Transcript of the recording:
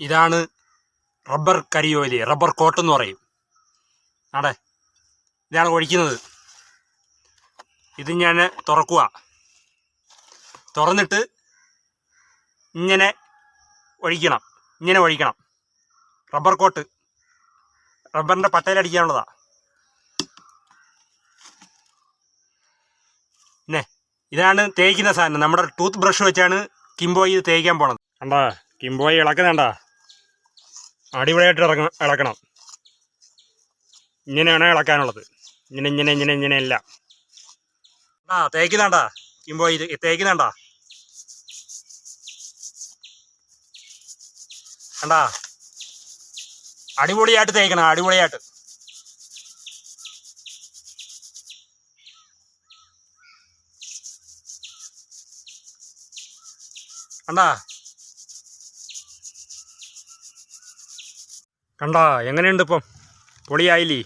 ഇതാണ് rubber കരിയോലി, rubber coat എന്ന് പറയും. ആടെ ഇതാണ് ഒഴിക്കുന്നത്. ഇത് ഞാൻ തുറക്കുക. തുറന്നിട്ട് ഇങ്ങനെ ഒഴിക്കണം. റബ്ബർ കോട്ട് റബ്ബറിൻ്റെ പട്ടയിലടിക്കാനുള്ളതാണ്. പിന്നെ ഇതാണ് തേയ്ക്കുന്ന സാധനം. നമ്മുടെ ടൂത്ത് ബ്രഷ് വെച്ചാണ് കിംബോയി ഇത് തേയ്ക്കാൻ പോണത്. കണ്ടാ കിംബോയി ഇളക്കുന്നുണ്ടാ, അടിപൊളിയായിട്ട് ഇളക്കണം. ഇങ്ങനെയാണ് ഇളക്കാനുള്ളത്. ഇങ്ങനെ എല്ലാം തേയ്ക്കുന്നുണ്ടാ. കിംബോയി ഇത് തേയ്ക്കുന്നുണ്ടാ, കണ്ടാ അടിപൊളിയായിട്ട് തേയ്ക്കണം. അടിപൊളിയായിട്ട് കണ്ടാ എങ്ങനെയുണ്ട് ഇപ്പം? പൊളിയായില്ലേ?